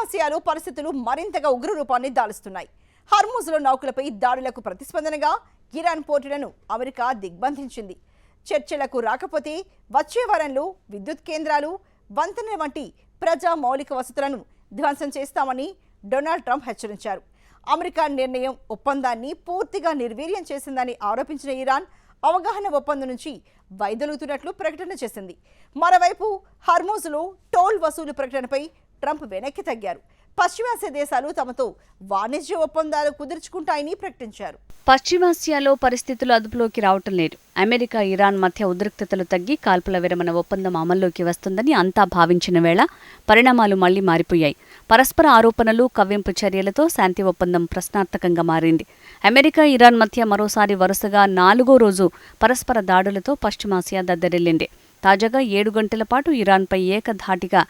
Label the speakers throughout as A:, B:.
A: పశ్చిమాసియాలో పరిస్థితులు మరింతగా ఉగ్రరూపాన్ని దాలుస్తున్నాయి. హర్మూజ్లో నౌకలపై దాడులకు ప్రతిస్పందనగా ఇరాన్ పోర్టులను అమెరికా దిగ్బంధించింది. చర్చలకు రాకపోతే వచ్చే వారంలో విద్యుత్ కేంద్రాలు, వంతెనల వంటి ప్రజా మౌలిక వసతులను ధ్వంసం చేస్తామని డొనాల్డ్ ట్రంప్ హెచ్చరించారు. అమెరికా నిర్ణయం ఒప్పందాన్ని పూర్తిగా నిర్వీర్యం చేసిందని ఆరోపించిన ఇరాన్ అవగాహన ఒప్పందం నుంచి వైదొలుగుతున్నట్లు ప్రకటన చేసింది. మరోవైపు హర్మూజ్లో టోల్ వసూలు ప్రకటనపై ట్రంప్ వెనక్కి తగ్గారు. పశ్చిమాసియా దేశాలు తమతో వాణిజ్య ఒప్పందాలు కుదుర్చుకుంటాయని ప్రకటించారు.
B: పశ్చిమాసియాలో పరిస్థితులు అదుపులోకి రావటం లేదు. అమెరికా, ఇరాన్ మధ్య ఉద్రిక్తతలు తగ్గి కాల్పుల విరమణ ఒప్పందం అమల్లోకి వస్తుందని అంతా భావించిన వేళ పరిణామాలు మళ్లీ మారిపోయాయి. పరస్పర ఆరోపణలు, కవ్వింపు చర్యలతో శాంతి ఒప్పందం ప్రశ్నార్థకంగా మారింది. అమెరికా, ఇరాన్ మధ్య మరోసారి వరుసగా 4వ రోజు పరస్పర దాడులతో పశ్చిమాసియా దద్దరిల్లింది. తాజాగా 7 గంటల పాటు ఇరాన్పై ఏకధాటిగా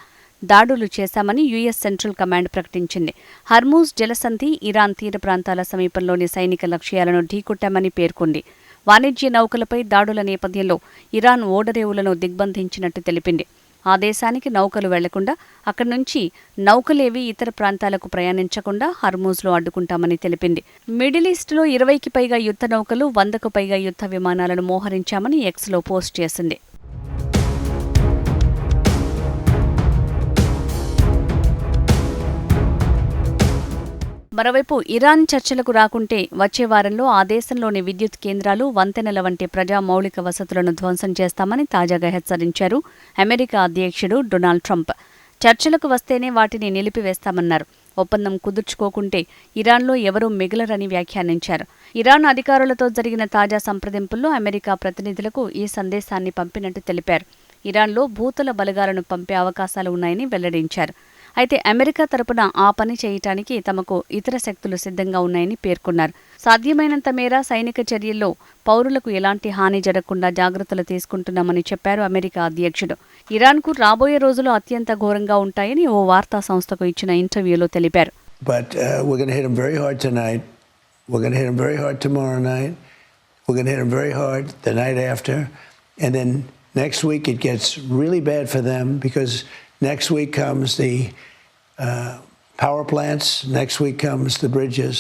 B: దాడులు చేశామని యుఎస్ సెంట్రల్ కమాండ్ ప్రకటించింది. హర్మూజ్ జలసంధి, ఇరాన్ తీర ప్రాంతాల సమీపంలోని సైనిక లక్ష్యాలను ఢీకొట్టామని పేర్కొంది. వాణిజ్య నౌకలపై దాడుల నేపథ్యంలో ఇరాన్ ఓడరేవులను దిగ్బంధించినట్టు తెలిపింది. ఆ దేశానికి నౌకలు వెళ్లకుండా, అక్కడి నుంచి నౌకలేవి ఇతర ప్రాంతాలకు ప్రయాణించకుండా హర్మూజ్లో అడ్డుకుంటామని తెలిపింది. మిడిల్ ఈస్ట్లో 20కి పైగా యుద్ధ నౌకలు, 100కు పైగా యుద్ధ విమానాలను మోహరించామని ఎక్స్లో పోస్ట్ చేసింది. మరోవైపు ఇరాన్ చర్చలకు రాకుంటే వచ్చే వారంలో ఆ దేశంలోని విద్యుత్ కేంద్రాలు, వంతెనల వంటి ప్రజా మౌలిక వసతులను ధ్వంసం చేస్తామని తాజాగా హెచ్చరించారు అమెరికా అధ్యక్షుడు డొనాల్డ్ ట్రంప్. చర్చలకు వస్తేనే వాటిని నిలిపివేస్తామన్నారు. ఒప్పందం కుదుర్చుకోకుంటే ఇరాన్లో ఎవరూ మిగలరని వ్యాఖ్యానించారు. ఇరాన్ అధికారులతో జరిగిన తాజా సంప్రదింపుల్లో అమెరికా ప్రతినిధులకు ఈ సందేశాన్ని పంపినట్టు తెలిపారు. ఇరాన్లో భూతల బలగాలను పంపే అవకాశాలు ఉన్నాయని వెల్లడించారు. అయితే అమెరికా తరపున ఆ పని చేయటానికి తమకు ఇతర శక్తులు సిద్ధంగా ఉన్నాయని పేర్కొన్నారు. సాధ్యమైనంత మేర సైనిక చర్యల్లో పౌరులకు ఎలాంటి హాని జరగకుండా జాగ్రత్తలు తీసుకుంటున్నామని చెప్పారు అమెరికా అధ్యక్షుడు. ఇరాన్కు రాబోయే రోజులు అత్యంత ఘోరంగా ఉంటాయని ఓ వార్తా సంస్థకు ఇచ్చిన ఇంటర్వ్యూలో తెలిపారు.
C: But we're going to hit them very hard tonight. We're going to hit them very hard tomorrow night. We're going to hit them very hard the night after. And then next week it gets really bad for them because next week comes the power plants. Next week comes the bridges.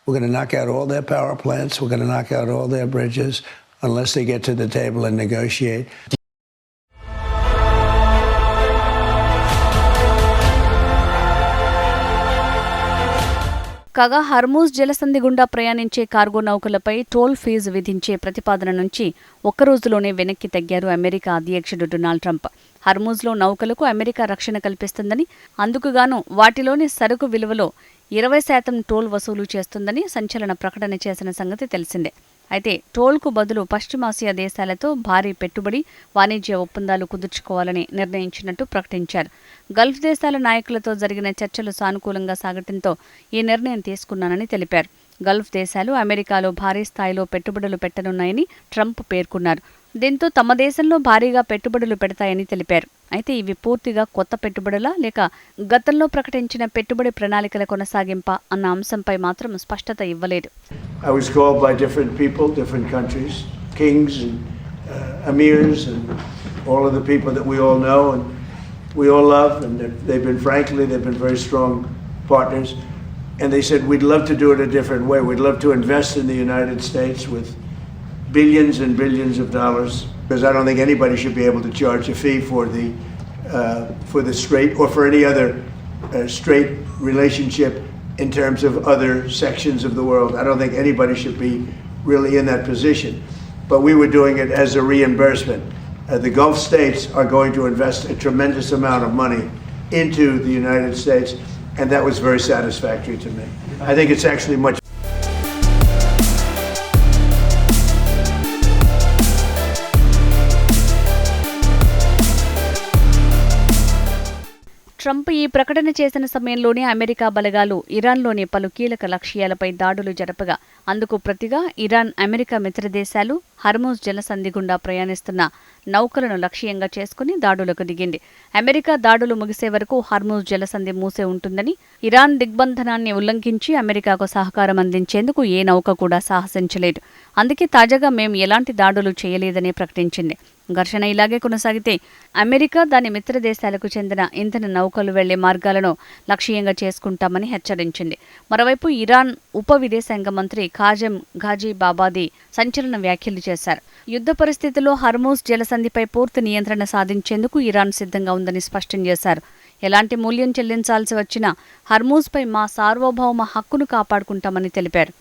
C: We're going to knock out all their power plants. We're going to knock out all their bridges unless they get to the table and negotiate.
B: కాగా Hormuz జలసంధి గుండా ప్రయాణించే cargo నౌకలపై toll fee విధించే ప్రతిపాదన నుంచి ఒక్కరోజులోనే వెనక్కి తగ్గారు America అధ్యక్షుడు Donald Trump. హర్మూజ్లో నౌకలకు America రక్షణ కల్పిస్తుందని, అందుకుగాను వాటిలోని సరుకు విలువలో 20% టోల్ వసూలు చేస్తుందని సంచలన ప్రకటన చేసిన సంగతి తెలిసిందే. అయితే టోల్కు బదులు పశ్చిమాసియా దేశాలతో భారీ పెట్టుబడి, వాణిజ్య ఒప్పందాలు కుదుర్చుకోవాలని నిర్ణయించినట్టు ప్రకటించారు. గల్ఫ్ దేశాల నాయకులతో జరిగిన చర్చలు సానుకూలంగా సాగటంతో ఈ నిర్ణయం తీసుకున్నానని తెలిపారు. గల్ఫ్ దేశాలు అమెరికాలో భారీ స్థాయిలో పెట్టుబడులు పెట్టనున్నాయని ట్రంప్ పేర్కొన్నారు. దీంతో తమ దేశంలో భారీగా పెట్టుబడులు పెడతాయని తెలిపారు. అయితే ఇవి పూర్తిగా కొత్త పెట్టుబడులా లేక గతంలో ప్రకటించిన పెట్టుబడి ప్రణాళికల కొనసాగింపా అన్న అంశంపై మాత్రం స్పష్టత ఇవ్వలేదు.
C: I was called by different people, different countries, kings and emirs and all of the people that we all know and we all love, and they've been very strong partners, and they said we'd love to do it a different way. We'd love to invest in the United States with billions and billions of dollars, because I don't think anybody should be able to charge a fee for the straight or for any other straight relationship in terms of other sections of the world. I don't think anybody should be really in that position, but we were doing it as a reimbursement. The Gulf states are going to invest a tremendous amount of money into the United States, and that was very satisfactory to me. I think it's actually much
B: Trump ఈ ప్రకటన చేసిన సమయంలోనే America బలగాలు ఇరాన్లోని పలు కీలక లక్ష్యాలపై దాడులు జరపగా, అందుకు ప్రతిగా ఇరాన్, అమెరికా మిత్రదేశాలు హర్మూజ్ జలసంధి గుండా ప్రయాణిస్తున్న నౌకలను లక్ష్యంగా చేసుకుని దాడులకు దిగింది. అమెరికా దాడులు ముగిసే వరకు హర్మూజ్ జలసంధి మూసే ఉంటుందని, ఇరాన్ దిగ్బంధనాన్ని ఉల్లంఘించి అమెరికాకు సహకారం అందించేందుకు ఏ నౌక కూడా సాహసించలేదు. అందుకే తాజాగా మేం ఎలాంటి దాడులు చేయలేదని ప్రకటించింది. ఘర్షణ ఇలాగే కొనసాగితే అమెరికా దాని మిత్ర దేశాలకు చెందిన ఇంధన నౌకలు వెళ్లే మార్గాలను లక్ష్యంగా చేసుకుంటామని హెచ్చరించింది. మరోవైపు ఇరాన్ ఉప విదేశాంగ మంత్రి ఖాజెం ఘాజీబాబాదీ సంచలన వ్యాఖ్యలు చేశారు. యుద్ధ పరిస్థితుల్లో హర్మూజ్ జలసంధిపై పూర్తి నియంత్రణ సాధించేందుకు ఇరాన్ సిద్ధంగా ఉందని స్పష్టం చేశారు. ఎలాంటి మూల్యం చెల్లించాల్సి వచ్చినా హర్మూజ్పై మా సార్వభౌమ హక్కును కాపాడుకుంటామని తెలిపారు.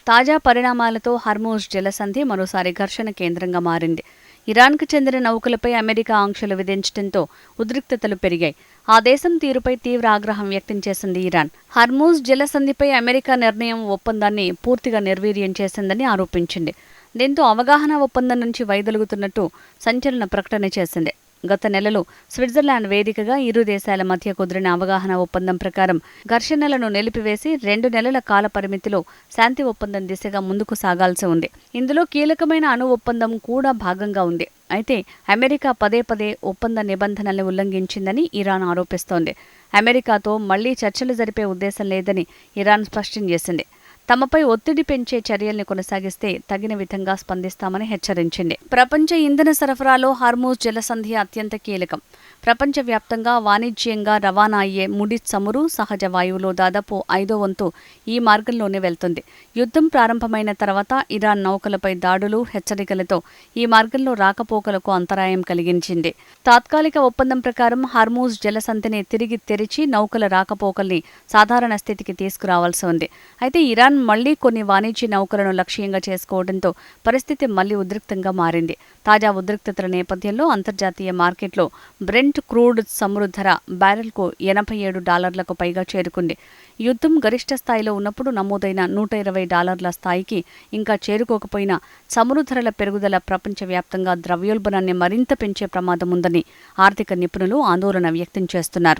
B: తాజా పరిణామాలతో హర్మూజ్ జలసంధి మరోసారి ఘర్షణ కేంద్రంగా మారింది. ఇరాన్కు చెందిన నౌకలపై అమెరికా ఆంక్షలు విధించడంతో ఉద్రిక్తతలు పెరిగాయి. ఆ దేశం తీరుపై తీవ్ర ఆగ్రహం వ్యక్తం చేసింది ఇరాన్. హర్మూజ్ జలసంధిపై అమెరికా నిర్ణయం ఒప్పందాన్ని పూర్తిగా నిర్వీర్యం చేసిందని ఆరోపించింది. దీంతో అవగాహన ఒప్పందం నుంచి వైదొలుగుతున్నట్టు సంచలన ప్రకటన చేసింది. గత నెలలో స్విట్జర్లాండ్ వేదికగా ఇరు దేశాల మధ్య కుదిరిన అవగాహన ఒప్పందం ప్రకారం ఘర్షణలను నిలిపివేసి 2 నెలల కాల పరిమితిలో శాంతి ఒప్పందం దిశగా ముందుకు సాగాల్సి ఉంది. ఇందులో కీలకమైన అణు ఒప్పందం కూడా భాగంగా ఉంది. అయితే అమెరికా పదే పదే ఒప్పంద నిబంధనల్ని ఉల్లంఘించిందని ఇరాన్ ఆరోపిస్తోంది. అమెరికాతో మళ్లీ చర్చలు జరిపే ఉద్దేశం లేదని ఇరాన్ స్పష్టం చేసింది. తమపై ఒత్తిడి పెంచే చర్యల్ని కొనసాగిస్తే తగిన విధంగా స్పందిస్తామని హెచ్చరించింది. ప్రపంచ ఇంధన సరఫరాలో హర్మూజ్ జలసంధి అత్యంత కీలకం. ప్రపంచవ్యాప్తంగా వాణిజ్యంగా రవాణా అయ్యే ముడి చమురు, సహజ వాయువులో దాదాపు 5వ వంతు ఈ మార్గంలోనే వెళ్తుంది. యుద్ధం ప్రారంభమైన తర్వాత ఇరాన్ నౌకలపై దాడులు, హెచ్చరికలతో ఈ మార్గంలో రాకపోకలకు అంతరాయం కలిగించింది. తాత్కాలిక ఒప్పందం ప్రకారం హర్మూజ్ జలసంధిని తిరిగి తెరిచి నౌకల రాకపోకల్ని సాధారణ స్థితికి తీసుకురావాల్సి ఉంది. అయితే ఇరాన్ మళ్లీ కొన్ని వాణిజ్య నౌకలను లక్ష్యంగా చేసుకోవడంతో పరిస్థితి మళ్లీ ఉద్రిక్తంగా మారింది. తాజా ఉద్రిక్తతల నేపథ్యంలో అంతర్జాతీయ మార్కెట్లో బ్రెంట్ క్రూడ్ చమురు ధర బ్యారెల్కు $87 పైగా చేరుకుంది. యుద్ధం గరిష్ట స్థాయిలో ఉన్నప్పుడు నమోదైన $120 స్థాయికి ఇంకా చేరుకోకపోయినా చమురు ధరల పెరుగుదల ప్రపంచవ్యాప్తంగా ద్రవ్యోల్బణాన్ని మరింత పెంచే ప్రమాదం ఉందని ఆర్థిక నిపుణులు ఆందోళన వ్యక్తం చేస్తున్నారు.